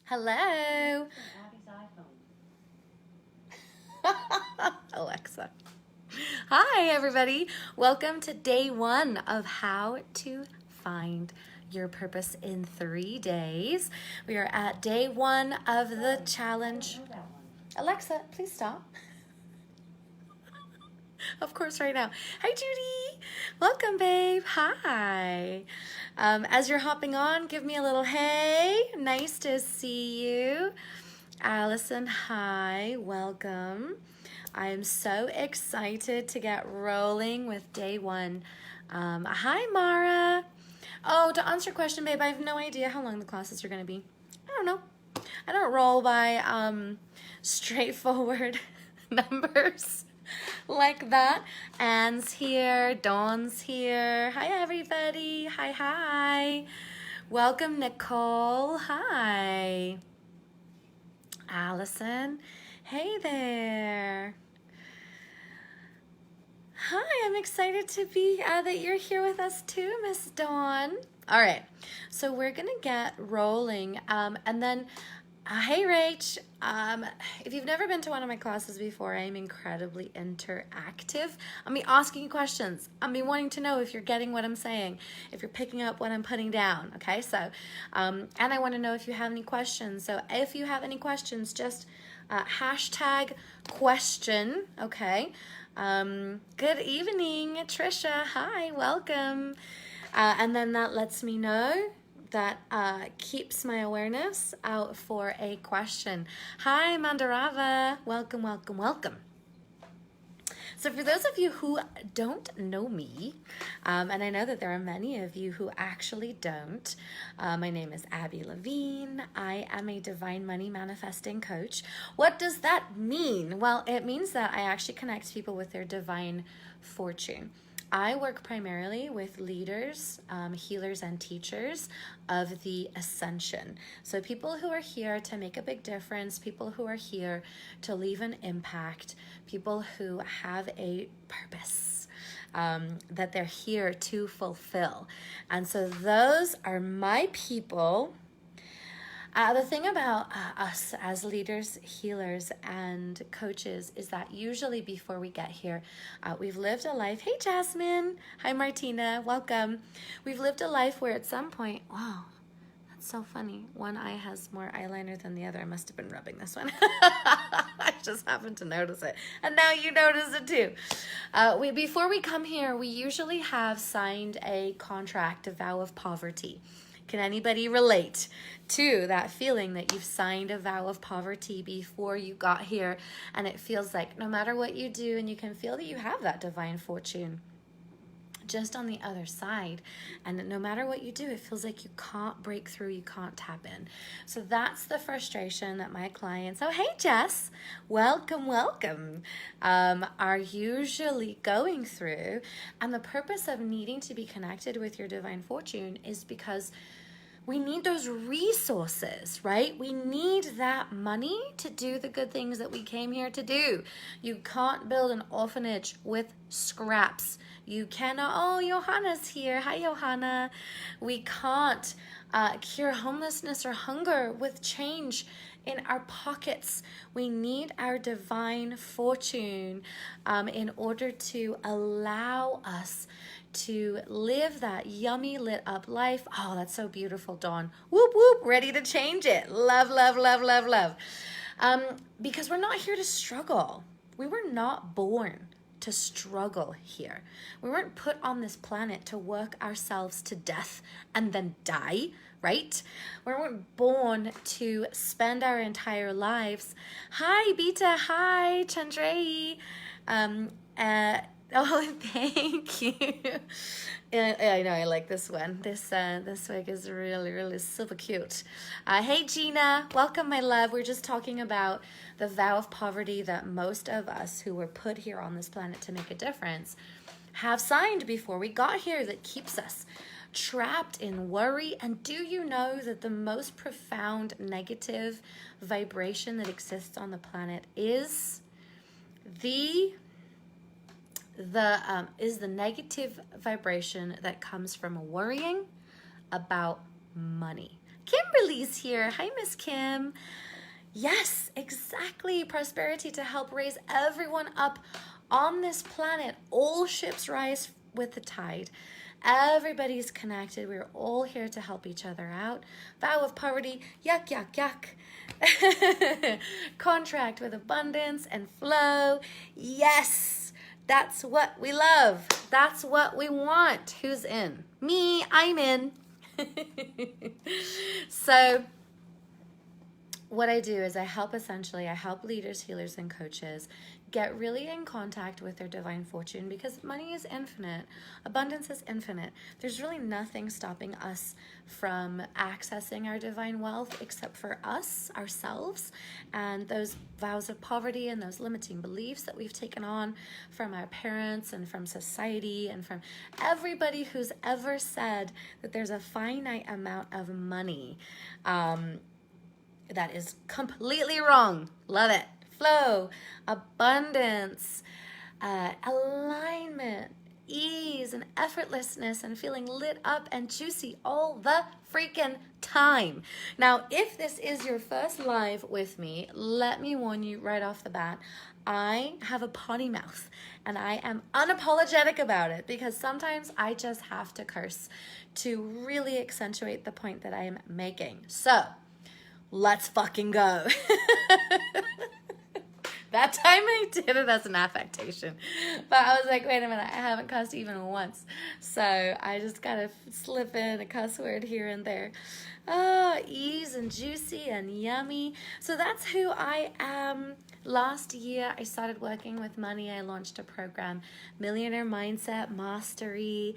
Hello. Alexa. Hi, everybody. Welcome to day one of How to Find Your Purpose in 3 days. We are at day one of the challenge. Alexa, please stop. Of course, right now. Hi, Judy. Welcome, babe. Hi. As you're hopping on, give me a little hey. Nice to see you. Allison, hi. Welcome. I am so excited to get rolling with day one. Hi, Mara. Oh, to answer your question, babe, I have no idea how long the classes are going to be. I don't know. I don't roll by straightforward numbers like that. Anne's here. Dawn's here. Hi, everybody. Hi, hi. Welcome, Nicole. Hi. Allison. Hey there. Hi, I'm excited to be that you're here with us too, Miss Dawn. All right, so we're gonna get rolling, and then, hey, Rach. If you've never been to one of my classes before, I'm incredibly interactive. I'll be asking you questions. I'll be wanting to know if you're getting what I'm saying, if you're picking up what I'm putting down. Okay, so, and I want to know if you have any questions. So if you have any questions, just hashtag question. Okay. Good evening, Trisha. Hi, welcome. And then that lets me know that keeps my awareness out for a question. Hi, Mandarava. Welcome, welcome, welcome. So for those of you who don't know me, and I know that there are many of you who actually don't, my name is Abby Levine. I am a divine money manifesting coach. What does that mean? Well, it means that I actually connect people with their divine fortune. I work primarily with leaders, healers, and teachers of the ascension. So people who are here to make a big difference, people who are here to leave an impact, people who have a purpose that they're here to fulfill. And so those are my people. The thing about us as leaders, healers, and coaches is that usually before we get here, we've lived a life. Hey, Jasmine. Hi, Martina. Welcome. We've lived a life where at some point, wow, that's so funny. One eye has more eyeliner than the other. I must have been rubbing this one. I just happened to notice it. And now you notice it too. Before we come here, we usually have signed a contract, a vow of poverty. Can anybody relate to that feeling that you've signed a vow of poverty before you got here, and it feels like no matter what you do, and you can feel that you have that divine fortune just on the other side, and no matter what you do, it feels like you can't break through, you can't tap in. So that's the frustration that my clients, oh hey Jess, welcome, welcome, are usually going through. And the purpose of needing to be connected with your divine fortune is because we need those resources, right? We need that money to do the good things that we came here to do. You can't build an orphanage with scraps. You cannot, oh, Johanna's here. Hi, Johanna. We can't cure homelessness or hunger with change in our pockets. We need our divine fortune in order to allow us to live that yummy lit up life. Oh, that's so beautiful, Dawn. Whoop, whoop, ready to change it. Love, love, love, love, love. Because we're not here to struggle. We were not born to struggle here. We weren't put on this planet to work ourselves to death and then die, right? We weren't born to spend our entire lives. Hi, Beta. Hi, Chandrei. Oh, thank you. I know, I like this one. This wig is really, really super cute. Hey, Gina. Welcome, my love. We're just talking about the vow of poverty that most of us who were put here on this planet to make a difference have signed before we got here, that keeps us trapped in worry. And do you know that the most profound negative vibration that exists on the planet is the negative vibration that comes from worrying about money. Kimberly's here. Hi, Miss Kim. Yes, exactly. Prosperity to help raise everyone up on this planet. All ships rise with the tide. Everybody's connected. We're all here to help each other out. Vow of poverty, yuck, yuck, yuck. Contract with abundance and flow. Yes, that's what we love. That's what we want. Who's in? Me, I'm in. So what I do is I help leaders, healers, and coaches get really in contact with their divine fortune, because money is infinite. Abundance is infinite. There's really nothing stopping us from accessing our divine wealth except for us, ourselves, and those vows of poverty and those limiting beliefs that we've taken on from our parents and from society and from everybody who's ever said that there's a finite amount of money. That is completely wrong. Love it. Flow, abundance, alignment, ease, and effortlessness, and feeling lit up and juicy all the freaking time. Now, if this is your first live with me, let me warn you right off the bat, I have a potty mouth, and I am unapologetic about it, because sometimes I just have to curse to really accentuate the point that I am making. So, let's fucking go. That time I did it as an affectation. But I was like, wait a minute, I haven't cussed even once. So I just gotta slip in a cuss word here and there. Oh, ease and juicy and yummy. So that's who I am. Last year, I started working with money. I launched a program, Millionaire Mindset Mastery.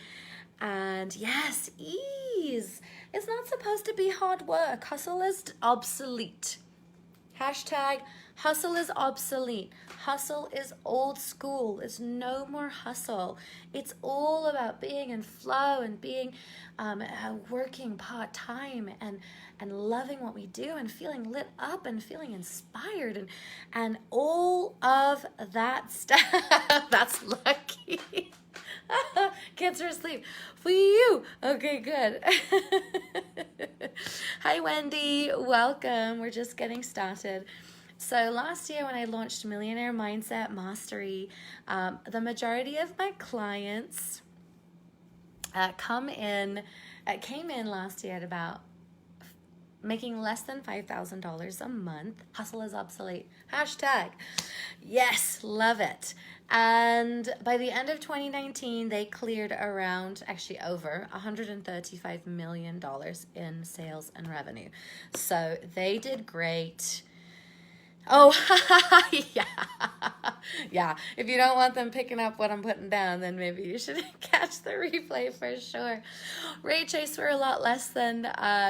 And yes, ease. It's not supposed to be hard work. Hustle is obsolete. Hashtag hustle is obsolete. Hustle is old school. It's no more hustle. It's all about being in flow and being working part-time and loving what we do and feeling lit up and feeling inspired and all of that stuff. That's lucky. Kids are asleep. Whew. Okay, good. Hi, Wendy. Welcome. We're just getting started. So last year when I launched Millionaire Mindset Mastery, the majority of my clients came in last year at about making less than $5,000 a month. Hustle is obsolete. Hashtag. Yes, love it. And by the end of 2019, they cleared around, actually over $135 million in sales and revenue. So they did great. Oh, yeah. Yeah. If you don't want them picking up what I'm putting down, then maybe you should catch the replay for sure. Rach, I swear a lot less than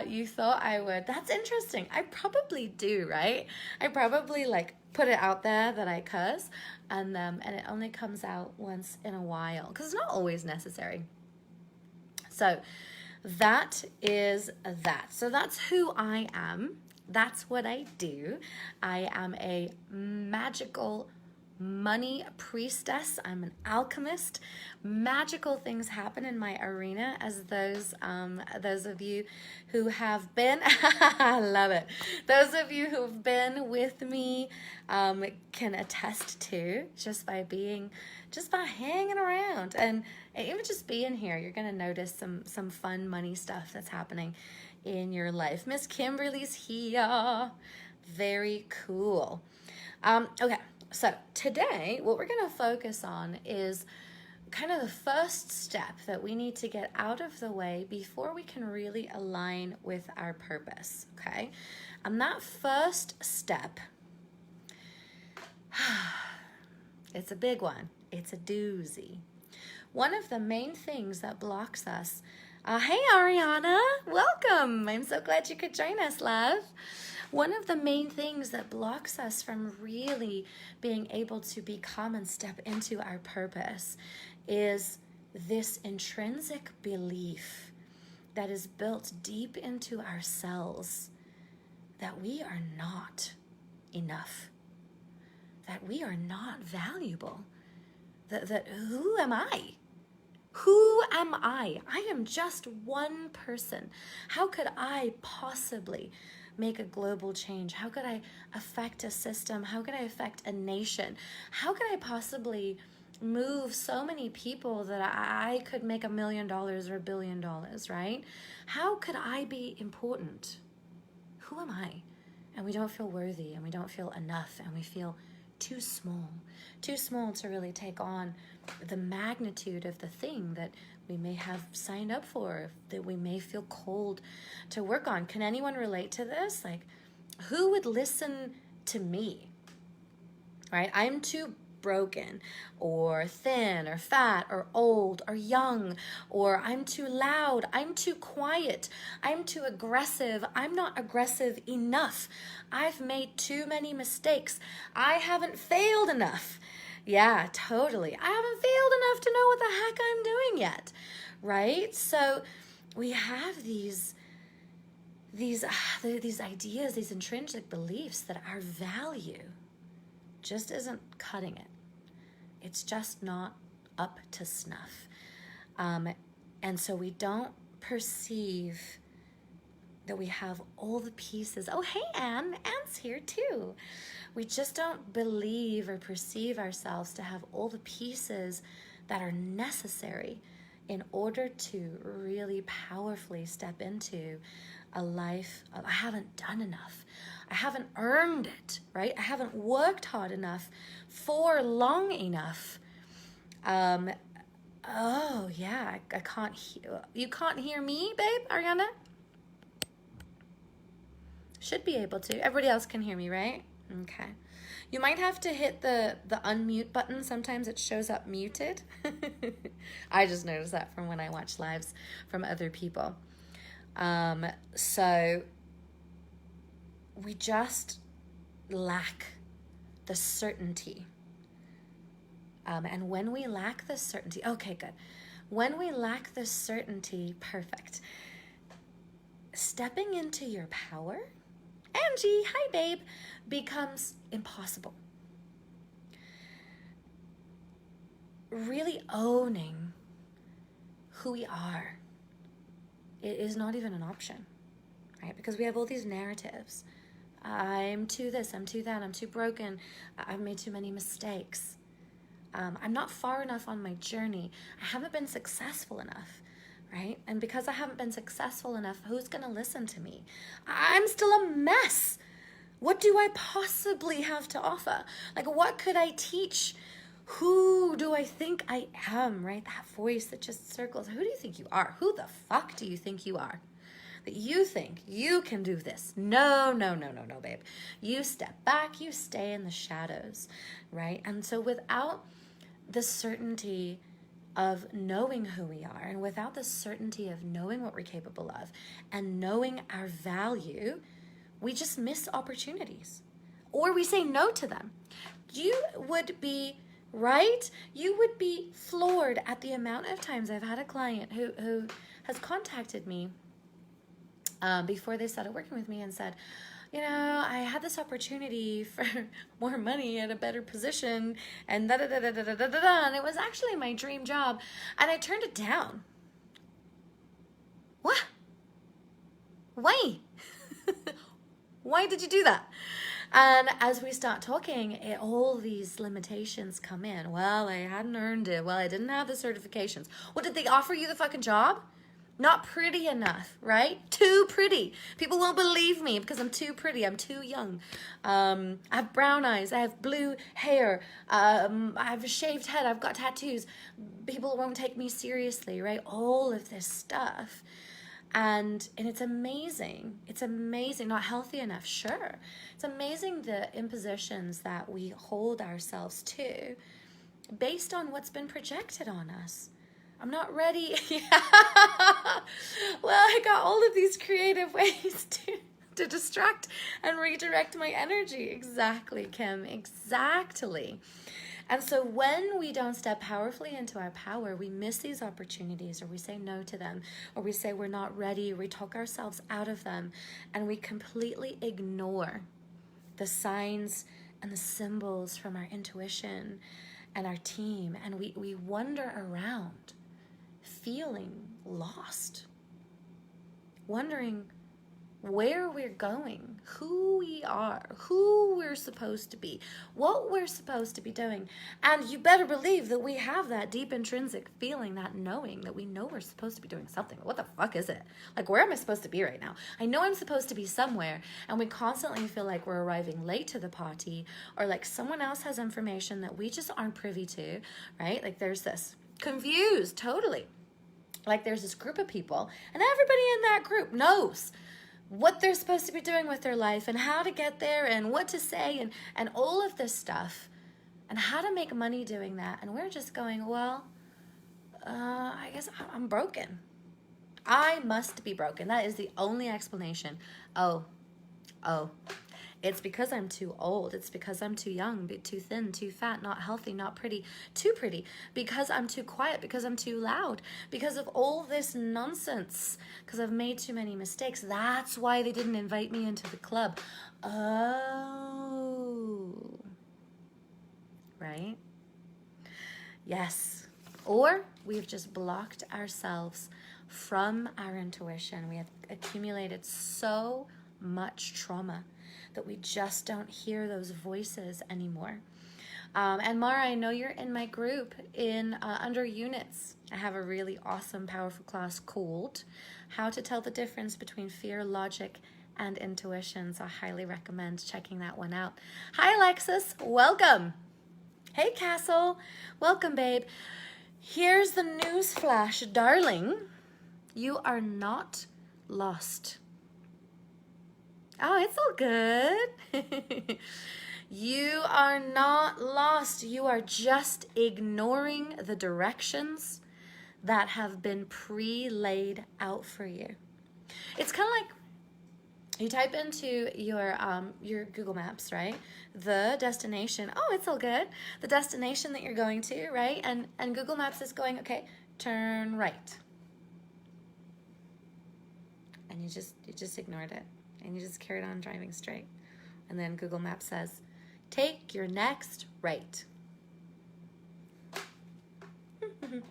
you thought I would. That's interesting. I probably do, right? I probably put it out there that I cuss, and it only comes out once in a while, because it's not always necessary. So that is that. So that's who I am. That's what I do. I am a magical money priestess. I'm an alchemist. Magical things happen in my arena, as those of you who have been, I love it. Those of you who've been with me can attest to, just by hanging around and even just being here. You're gonna notice some fun money stuff that's happening in your life. Miss Kimberly's here. Very cool. Okay, so today what we're going to focus on is kind of the first step that we need to get out of the way before we can really align with our purpose, okay? And that first step, it's a big one. It's a doozy. One of the main things that blocks us. Hey, Ariana, welcome. I'm so glad you could join us, love. One of the main things that blocks us from really being able to become and step into our purpose is this intrinsic belief that is built deep into our cells that we are not enough, that we are not valuable, that who am I? Who am I? I am just one person. How could I possibly make a global change? How could I affect a system? How could I affect a nation? How could I possibly move so many people that I could make $1 million or $1 billion, right? How could I be important? Who am I? And we don't feel worthy, and we don't feel enough, and we feel too small to really take on the magnitude of the thing that we may have signed up for, that we may feel called to work on. Can anyone relate to this? Like, who would listen to me, right? I'm too broken or thin or fat or old or young, or I'm too loud, I'm too quiet, I'm too aggressive, I'm not aggressive enough, I've made too many mistakes, I haven't failed enough. Yeah, totally. I haven't failed enough to know what the heck I'm doing yet, right? So we have these ideas, these intrinsic beliefs that our value just isn't cutting it. It's just not up to snuff. And so we don't perceive that we have all the pieces. Oh, hey, Anne. Anne's here too. We just don't believe or perceive ourselves to have all the pieces that are necessary in order to really powerfully step into a life of, I haven't done enough. I haven't earned it, right? I haven't worked hard enough for long enough. Oh, yeah, I can't hear. You can't hear me, babe, Ariana? Should be able to. Everybody else can hear me, right? Okay. You might have to hit the unmute button. Sometimes it shows up muted. I just noticed that from when I watch lives from other people. So we just lack the certainty. And when we lack the certainty, okay, good. When we lack the certainty, perfect. Stepping into your power, Angie, hi babe, becomes impossible. Really owning who we are, it is not even an option, right? Because we have all these narratives. I'm too this, I'm too that, I'm too broken, I've made too many mistakes. I'm not far enough on my journey. I haven't been successful enough, right? And because I haven't been successful enough, who's going to listen to me? I'm still a mess. What do I possibly have to offer? Like, what could I teach? Who do I think I am, right? That voice that just circles. Who do you think you are? Who the fuck do you think you are? That you think you can do this. No, babe. You step back, you stay in the shadows, right? And so without the certainty of knowing who we are, and without the certainty of knowing what we're capable of and knowing our value, we just miss opportunities, or we say no to them. You would be right? You would be floored at the amount of times I've had a client who has contacted me before they started working with me and said, you know, I had this opportunity for more money at a better position and da-da-da-da-da-da-da-da, and it was actually my dream job, and I turned it down. What? Why? Why did you do that? And as we start talking, all these limitations come in. Well, I hadn't earned it. Well, I didn't have the certifications. Well, did they offer you the fucking job? Not pretty enough, right? Too pretty. People won't believe me because I'm too pretty. I'm too young. I have brown eyes. I have blue hair. I have a shaved head. I've got tattoos. People won't take me seriously, right? All of this stuff. And it's amazing. It's amazing. Not healthy enough, sure. It's amazing the impositions that we hold ourselves to based on what's been projected on us. I'm not ready. Yeah. Well, I got all of these creative ways to distract and redirect my energy. Exactly, Kim. Exactly. And so when we don't step powerfully into our power, we miss these opportunities, or we say no to them, or we say we're not ready, or we talk ourselves out of them, and we completely ignore the signs and the symbols from our intuition and our team, and we wander around feeling lost, wondering where we're going, who we are, who we're supposed to be, what we're supposed to be doing. And you better believe that we have that deep intrinsic feeling, that knowing that we know we're supposed to be doing something. What the fuck is it? Like, where am I supposed to be right now? I know I'm supposed to be somewhere, and we constantly feel like we're arriving late to the party, or like someone else has information that we just aren't privy to, right? Like there's this confused, totally. Like there's this group of people, and everybody in that group knows what they're supposed to be doing with their life and how to get there and what to say and all of this stuff and how to make money doing that. And we're just going, well, I guess I'm broken. I must be broken. That is the only explanation. Oh, it's because I'm too old. It's because I'm too young, too thin, too fat, not healthy, not pretty, too pretty, because I'm too quiet, because I'm too loud, because of all this nonsense, because I've made too many mistakes. That's why they didn't invite me into the club. Oh, right? Yes. Or we've just blocked ourselves from our intuition. We have accumulated so much trauma that we just don't hear those voices anymore. And Mara, I know you're in my group in under units. I have a really awesome, powerful class called How to Tell the Difference Between Fear, Logic, and Intuition. So I highly recommend checking that one out. Hi, Alexis. Welcome. Hey, Castle. Welcome, babe. Here's the news flash, darling. You are not lost. Oh, it's all good. You are not lost. You are just ignoring the directions that have been pre-laid out for you. It's kind of like you type into your Google Maps, right? The destination. Oh, it's all good. The destination that you're going to, right? And Google Maps is going, okay, turn right. And you just ignored it. And you just carried on driving straight. And then Google Maps says, take your next right.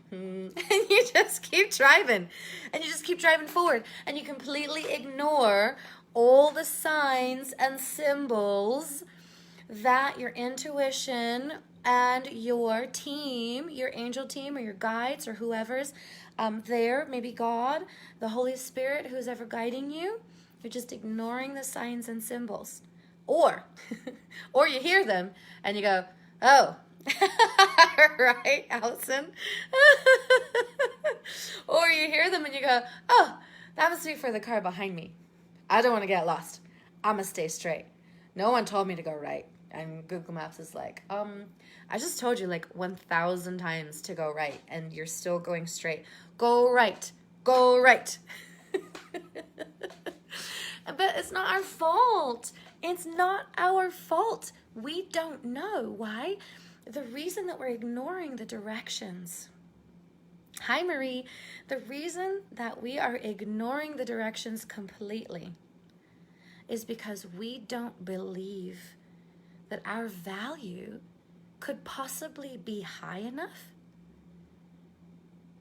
And you just keep driving. And you just keep driving forward. And you completely ignore all the signs and symbols that your intuition and your team, your angel team or your guides or whoever's there, maybe God, the Holy Spirit, who's ever guiding you, you're just ignoring the signs and symbols. Or you hear them and you go, oh, right, Allison? Or you hear them and you go, oh, that must be for the car behind me. I don't want to get lost. I'm going to stay straight. No one told me to go right. And Google Maps is like, I just told you like 1,000 times to go right and you're still going straight. Go right. Go right. But it's not our fault. It's not our fault. We don't know. Why? The reason that we're ignoring the directions. Hi, Marie. The reason that we are ignoring the directions completely is because we don't believe that our value could possibly be high enough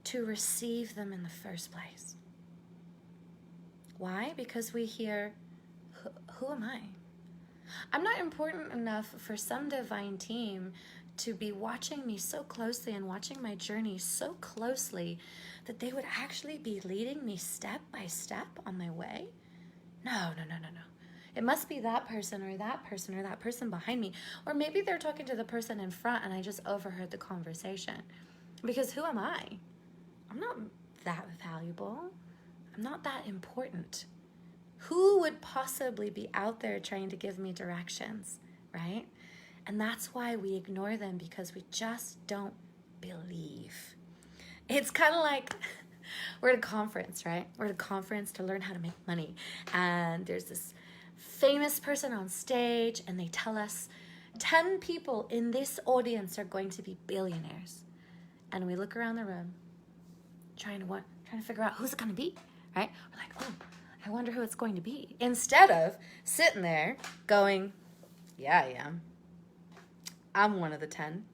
to receive them in the first place. Why? Because we hear, who am I? I'm not important enough for some divine team to be watching me so closely and watching my journey so closely that they would actually be leading me step by step on my way. No. It must be that person or that person or that person behind me. Or maybe they're talking to the person in front and I just overheard the conversation. Because who am I? I'm not that valuable. I'm not that important. Who would possibly be out there trying to give me directions, right? And that's why we ignore them, because we just don't believe. It's kind of like we're at a conference, right? We're at a conference to learn how to make money. And there's this famous person on stage and they tell us 10 people in this audience are going to be billionaires. And we look around the room trying to figure out who's it going to be, right? We're like, oh, I wonder who it's going to be. Instead of sitting there going, yeah, I am. I'm one of the 10.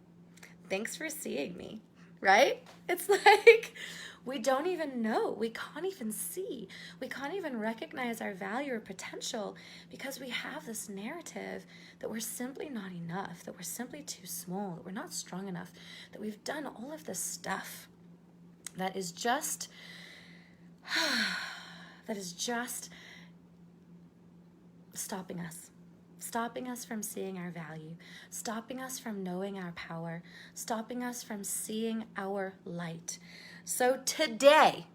Thanks for seeing me. right? It's like we don't even know. We can't even see. We can't even recognize our value or potential because we have this narrative that we're simply not enough, that we're simply too small, that we're not strong enough, that we've done all of this stuff that is just stopping us from seeing our value, stopping us from knowing our power, stopping us from seeing our light. So today,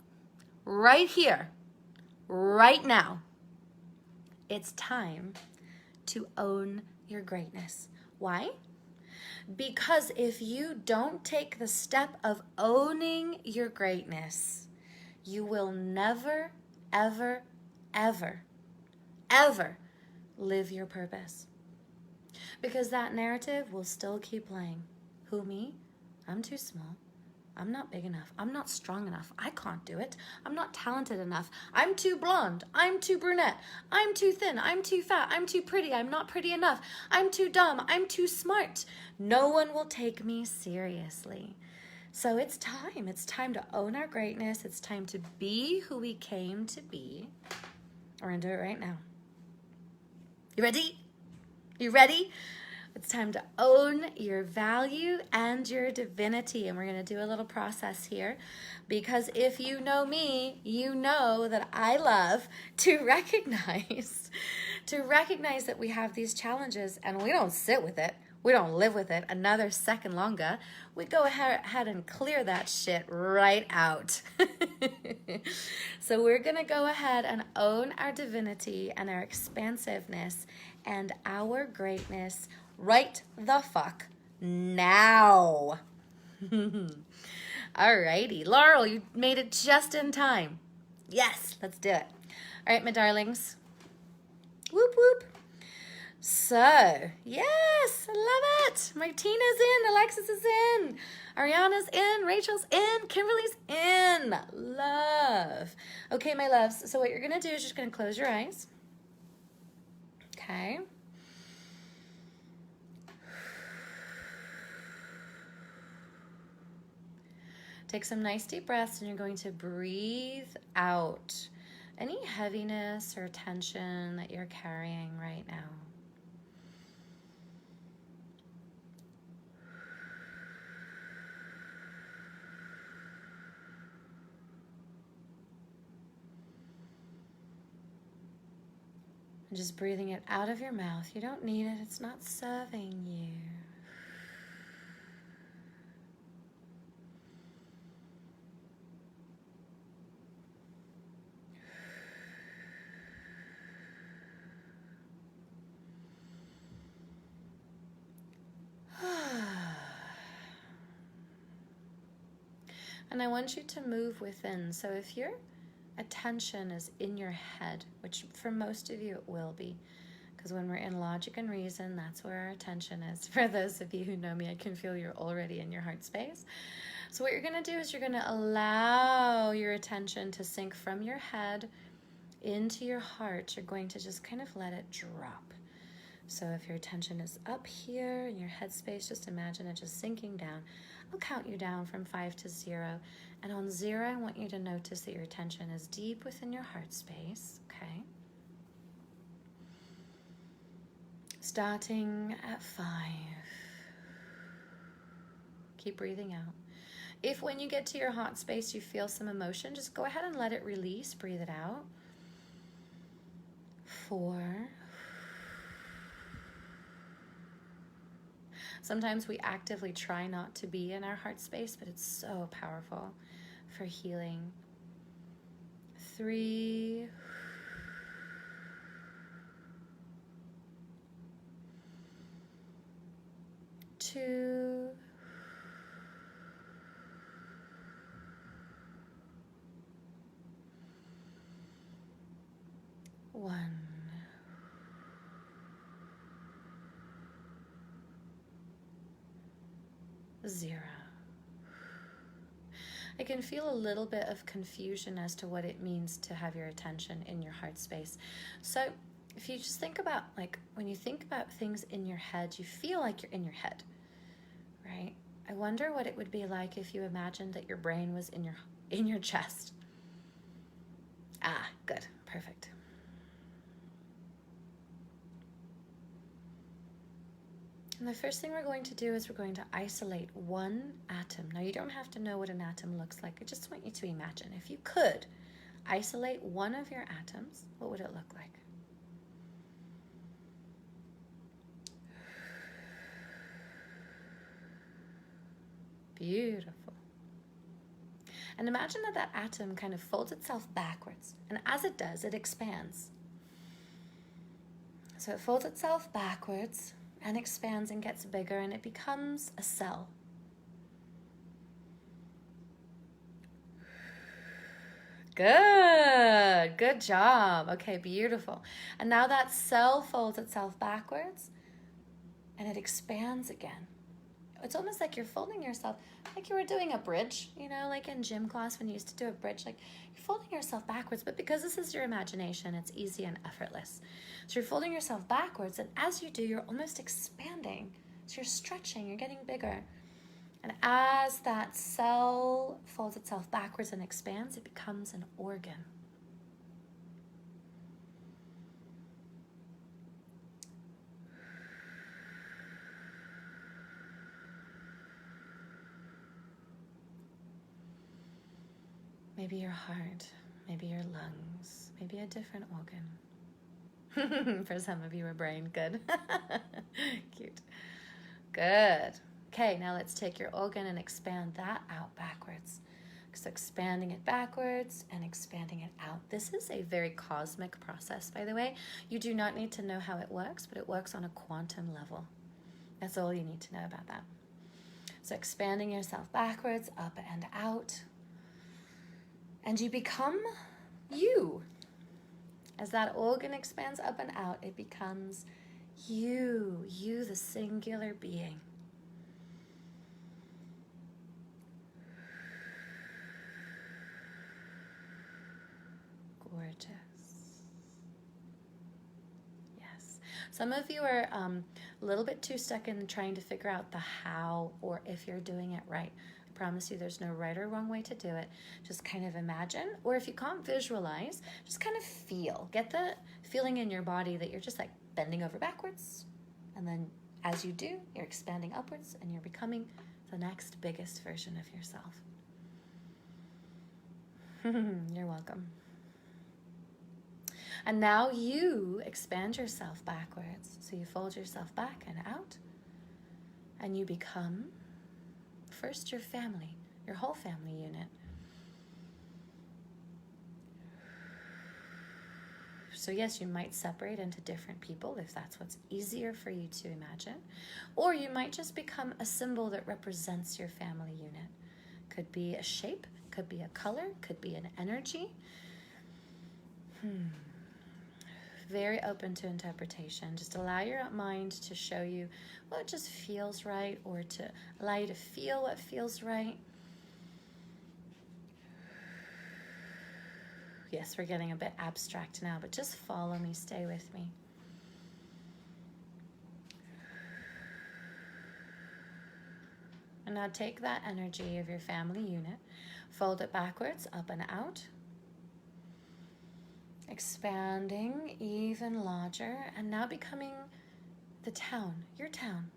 right here, right now, it's time to own your greatness. Why? Because if you don't take the step of owning your greatness, you will never, ever, ever, ever live your purpose. Because that narrative will still keep playing. Who, me? I'm too small. I'm not big enough. I'm not strong enough. I can't do it. I'm not talented enough. I'm too blonde. I'm too brunette. I'm too thin. I'm too fat. I'm too pretty. I'm not pretty enough. I'm too dumb. I'm too smart. No one will take me seriously. So it's time. It's time to own our greatness. It's time to be who we came to be. We're going to do it right now. You ready? You ready? It's time to own your value and your divinity. And we're going to do a little process here because if you know me, you know that I love to recognize that we have these challenges and we don't sit with it. We don't live with it another second longer. We go ahead and clear that shit right out. So we're going to go ahead and own our divinity and our expansiveness and our greatness right the fuck now. Alrighty. Laurel, you made it just in time. Yes, let's do it. All right, my darlings. Whoop, whoop. So, yes, I love it. Martina's in, Alexis is in, Ariana's in, Rachel's in, Kimberly's in. Love. Okay, my loves, so what you're going to do is just going to close your eyes. Okay. Take some nice deep breaths and you're going to breathe out any heaviness or tension that you're carrying right now. And just breathing it out of your mouth. You don't need it. It's not serving you. And I want you to move within. So if your attention is in your head, which for most of you it will be, because when we're in logic and reason, that's where our attention is. For those of you who know me, I can feel you're already in your heart space. So what you're going to do is you're going to allow your attention to sink from your head into your heart. You're going to just kind of let it drop. So if your attention is up here in your head space, just imagine it just sinking down. I'll count you down from 5 to 0. And on 0, I want you to notice that your attention is deep within your heart space, okay? Starting at 5. Keep breathing out. If when you get to your heart space you feel some emotion, just go ahead and let it release. Breathe it out. 4. Sometimes we actively try not to be in our heart space, but it's so powerful for healing. 3. 2. 1. Zero. I can feel a little bit of confusion as to what it means to have your attention in your heart space. So if you just think about, like, when you think about things in your head, you feel like you're in your head, right? I wonder what it would be like if you imagined that your brain was in your chest. Ah, good, perfect. And the first thing we're going to do is we're going to isolate one atom. Now, you don't have to know what an atom looks like. I just want you to imagine. If you could isolate one of your atoms, what would it look like? Beautiful. And imagine that that atom kind of folds itself backwards. And as it does, it expands. So it folds itself backwards and expands and gets bigger, and it becomes a cell. Good job. Okay, beautiful. And now that cell folds itself backwards and it expands again. It's almost like you're folding yourself, like you were doing a bridge, you know, like in gym class when you used to do a bridge, like you're folding yourself backwards, but because this is your imagination, it's easy and effortless. So you're folding yourself backwards, and as you do, you're almost expanding. So you're stretching, you're getting bigger. And as that cell folds itself backwards and expands, it becomes an organ. Maybe your heart, maybe your lungs, maybe a different organ. For some of you, a brain. Good. Cute. Good. Okay, now let's take your organ and expand that out backwards. So expanding it backwards and expanding it out. This is a very cosmic process, by the way. You do not need to know how it works, but it works on a quantum level. That's all you need to know about that. So expanding yourself backwards, up and out. And you become you. As that organ expands up and out, it becomes you, the singular being. Gorgeous. Yes. Some of you are a little bit too stuck in trying to figure out the how or if you're doing it right. I promise you there's no right or wrong way to do it. Just kind of imagine, or if you can't visualize, just kind of feel. Get the feeling in your body that you're just like bending over backwards, and then as you do, you're expanding upwards and you're becoming the next biggest version of yourself. You're welcome. And now you expand yourself backwards. So you fold yourself back and out, and you become first your family, your whole family unit. So yes, you might separate into different people if that's what's easier for you to imagine. Or you might just become a symbol that represents your family unit. Could be a shape, could be a color, could be an energy. Very open to interpretation. Just allow your mind to show you what just feels right, or to allow you to feel what feels right. Yes, we're getting a bit abstract now, but just follow me, stay with me. And now take that energy of your family unit, fold it backwards, up and out, expanding even larger, and now becoming the town, your town.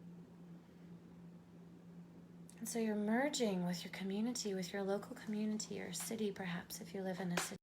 And so you're merging with your community, with your local community or city, perhaps, if you live in a city.